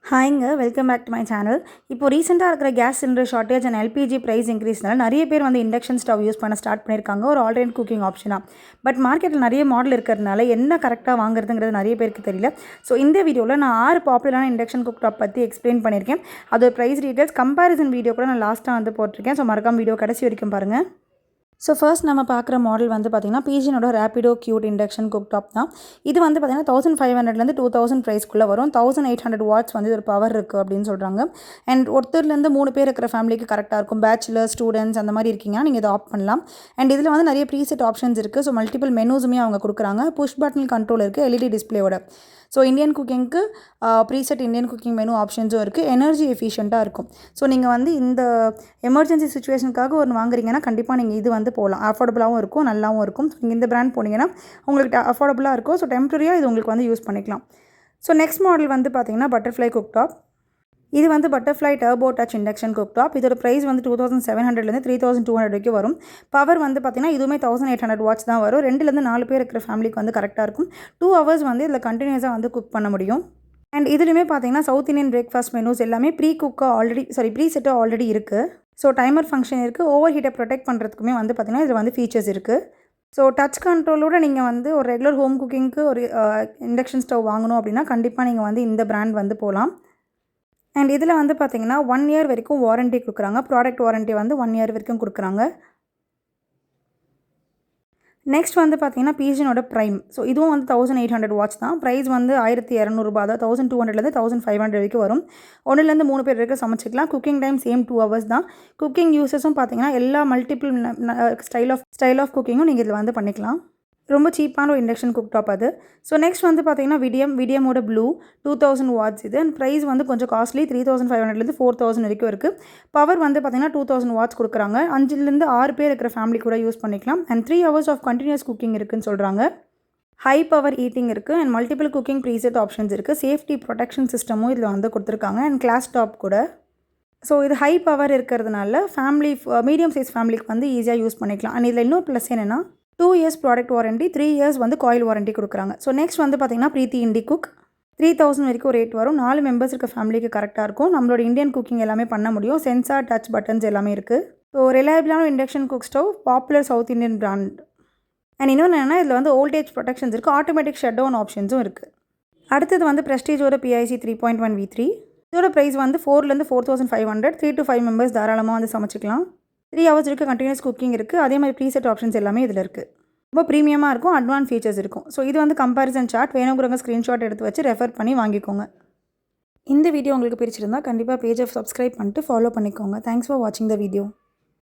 ஹாய்ங்க welcome back to my channel. இப்போ ரீசெண்டாக இருக்கிற gas cylinder shortage and LPG price இன்க்ரீஸ்னால நிறைய பேர் வந்து இண்டக்ஷன் ஸ்டவ் யூஸ் பண்ண ஸ்டார்ட் பண்ணியிருக்காங்க ஒரு ஆல்டர்னேட் குக்கிங் ஆப்ஷனாக. பட் மார்க்கெட்டில் நிறைய மாடல் இருக்கிறதுனால என்ன கரெக்டாக வாங்குறதுங்கிறது நிறைய பேருக்கு தெரியல. ஸோ இந்த வீடியோவில் நான் 6 பாப்புலரான இண்டக்ஷன் குக் டாப் பற்றி எக்ஸ்பிளைன் பண்ணியிருக்கேன். அதோட ப்ரைஸ் டீட்டெயில்ஸ் கம்பேரிசன் வீடியோ கூட நான் லாஸ்ட்டாக வந்து போட்டிருக்கேன். ஸோ மறக்காம வீடியோ கடைசி வரைக்கும் பாருங்கள். ஸோ ஃபர்ஸ்ட் நம்ம பார்க்குற மாடல் வந்து பார்த்திங்கன்னா பீஜினோட Rapido cute induction cooktop தான். இது வந்து பார்த்திங்கன்னா 1500 2000 ப்ரைஸ்க்குள்ளே வரும். 1800 வாட்ஸ் வந்து ஒரு பவர் இருக்குது அப்படின்னு சொல்கிறாங்க. அண்ட் ஒருத்தர்லேருந்து 3 பேர் இருக்கிற ஃபேமிலிக்கு கரெக்டாக இருக்கும். பேச்சுலர் ஸ்டூடெண்ட்ஸ் அந்த மாதிரி இருக்கீங்கன்னா நீங்கள் இதை ஆப்ட் பண்ணலாம். அண்ட் இதில் வந்து நிறைய ப்ரீசெட் ஆப்ஷன்ஸ் இருக்குது. ஸோ மல்டிபிள் மெனூஸுமே அவங்க கொடுக்குறாங்க. புஷ் பட்டன் கண்ட்ரோல் இருக்குது எல்இடி டிஸ்பிளேயோட. ஸோ இந்தியன் குக்கிங்க்கு ப்ரீசெட் இந்தியன் குக்கிங் மெனு ஆப்ஷன்ஸும் இருக்குது. எனர்ஜி எஃபிஷியண்ட்டாக இருக்கும். ஸோ நீங்கள் வந்து இந்த எமர்ஜென்சி சுச்சுவேஷனுக்காக ஒன்று வாங்குறீங்கன்னா கண்டிப்பாக நீங்கள் இது வந்து போகலாம். அஃபோர்டபுளாகவும் இருக்கும், நல்லாவும் இருக்கும். நீங்கள் இந்த பிராண்ட் போனீங்கன்னா உங்களுக்கு அஃபோர்டபுளாக இருக்கும். ஸோ டெம்பரரியாக இது உங்களுக்கு வந்து யூஸ் பண்ணிக்கலாம். ஸோ நெக்ஸ்ட் மாடல் வந்து பார்த்திங்கன்னா பட்டர்ஃப்ளை குக் டாப். இது வந்து butterfly turbo touch induction cook top. இதோட ப்ரைஸ் வந்து 2700 3200 வரைக்கும் வரும். பவர் வந்து பார்த்திங்கன்னா இதுவுமே 1800 வாட்ஸ் தான் வரும். 2-4 பேர் இருக்கிற ஃபேமிலிக்கு வந்து கரெக்டாக இருக்கும். 2 ஹவர்ஸ் வந்து இதில் கண்டினியூஸாக வந்து குக் பண்ண முடியும். அண்ட் இதுலையுமே பார்த்தீங்கன்னா சவுத் இந்தியன் பிரேக்ஃபாஸ்ட் மெனூஸ் எல்லாமே ப்ரீ செட்டாக ஆல்ரெடி இருக்குது. ஸோ டைமர் ஃபங்க்ஷன் இருக்குது. ஓவர் ஹீட்டை ப்ரொடெக்ட் பண்ணுறதுக்குமே வந்து பார்த்திங்கன்னா இதில் வந்து ஃபீச்சர்ஸ் இருக்குது. ஸோ டச் கண்ட்ரோலோடு நீங்கள் வந்து ஒரு ரெகுலர் ஹோம் குக்கிங்க்கு ஒரு இண்டக்ஷன் ஸ்டவ் வாங்கணும் அப்படின்னா கண்டிப்பாக நீங்கள் வந்து இந்த பிராண்ட் வந்து போகலாம். அண்ட் இதில் வந்து பார்த்திங்கன்னா 1 இயர் வரைக்கும் வாரண்ட்டி கொடுக்குறாங்க. ப்ராடக்ட் வாரண்ட்டி வந்து 1 இயர் வரைக்கும் கொடுக்குறாங்க. நெக்ஸ்ட் வந்து பார்த்திங்கன்னா பீஜனோட ப்ரைம். ஸோ இதுவும் வந்து 1800 வாட்ஸ் தான். ப்ரைஸ் வந்து 1200 ரூபா தான். 1200 1500 வரைக்கும் வரும். 1-3 பேர் வரைக்கும் சமைச்சிக்கலாம். குக்கிங் டைம் சேம் 2 ஹவர்ஸ் தான். குக்கிங் யூஸஸும் பார்த்திங்கன்னா எல்லா மல்டிபிள் ஸ்டைல் ஆஃப் குக்கிங்கும் நீங்கள் இதில் வந்து பண்ணிக்கலாம். ரொம்ப சீப்பான ஒரு இண்டக்ஷன் குக் டாப் அது. ஸோ நெக்ஸ்ட் வந்து பார்த்திங்கன்னா விடியமோட ப்ளூ 2000 வாட்ஸ் இது. அண்ட் ப்ரைஸ் வந்து கொஞ்சம் காஸ்ட்லி. 3500 4000 வரைக்கும் இருக்குது. பவர் வந்து பார்த்திங்கன்னா 2000 வாட்ஸ் கொடுக்குறாங்க. 5-6 பேர் இருக்கிற ஃபேமிலி கூட யூஸ் பண்ணிக்கலாம். And 3 hours of continuous cooking இருக்குதுன்னு சொல்கிறாங்க. ஹை பவர் ஈட்டிங் இருக்குது. And multiple cooking preset options இருக்குது. சேஃப்டி ப்ரொடெக்ஷன் சிஸ்டமும் இதில் வந்து கொடுத்துருக்காங்க. அண்ட் கிளாஸ் டாப் கூட. ஸோ இது ஹை பவர் இருக்கிறதுனால மீடியம் சைஸ் ஃபேமிலிக்கு வந்து ஈஸியாக யூஸ் பண்ணிக்கலாம். அண்ட் இதில் இன்னொரு ப்ளஸ் என்னென்னா 2 இயர்ஸ் ப்ராடக்ட் வாரண்ட்டி, 3 இயர்ஸ் வந்து காயில் வாரண்ட்டி கொடுக்குறாங்க. ஸோ நெக்ஸ்ட் வந்து பார்த்திங்கன்னா ப்ரீத்தி இண்டி குக் 3000 வரைக்கும் ரேட் வரும். 4 மெம்பர்ஸ் இருக்க ஃபேமிலிக்கு கரெக்டாக இருக்கும். நம்மளோட இந்தியன் குக்கிங் எல்லாமே பண்ண முடியும். சென்சார் டச் பட்டன்ஸ் எல்லாமே இருக்குது. ஸோ ரிலையபிளான induction cook stove, popular South Indian brand. And இன்னொன்று என்னென்னா இதில் வந்து வோல்டேஜ் ப்ரொடெக்ஷன்ஸ் இருக்குது. ஆட்டோமேட்டிக் ஷட் டவுன் ஆப்ஷன்ஸும் இருக்குது. அடுத்தது வந்து ப்ரெஸ்டீஜோட PIC 3.1 V3. இதோட ப்ரைஸ் வந்து 4500. 3 to 5 மெம்பர்ஸ் தாராளமாக வந்து சமைச்சிக்கலாம். 3 ஹவர்ஸ் இருக்குது. கண்டினியூஸ் குக்கிங் இருக்குது. அதே மாதிரி ப்ரீசெட் ஆப்ஷன்ஸ் எல்லாமே இதில் இருக்குது. ரொம்ப ப்ரீமியமாக இருக்கும். அட்வான்ஸ் ஃபீச்சர்ஸ் இருக்கும். ஸோ இது வந்து கம்பேரிசன் சார்ட் வேணுங்கிறவங்க ஸ்க்ரீன்ஷாட் எடுத்து வச்சு ரெஃபர் பண்ணி வாங்கிக்கோங்க. இந்த வீடியோ உங்களுக்கு பிடிச்சிருந்தா கண்டிப்பாக பேஜை சப்ஸ்கிரைப் பண்ணிட்டு ஃபாலோ பண்ணிக்கோங்க. தேங்க்ஸ் ஃபார் வாட்சிங் த வீடியோ.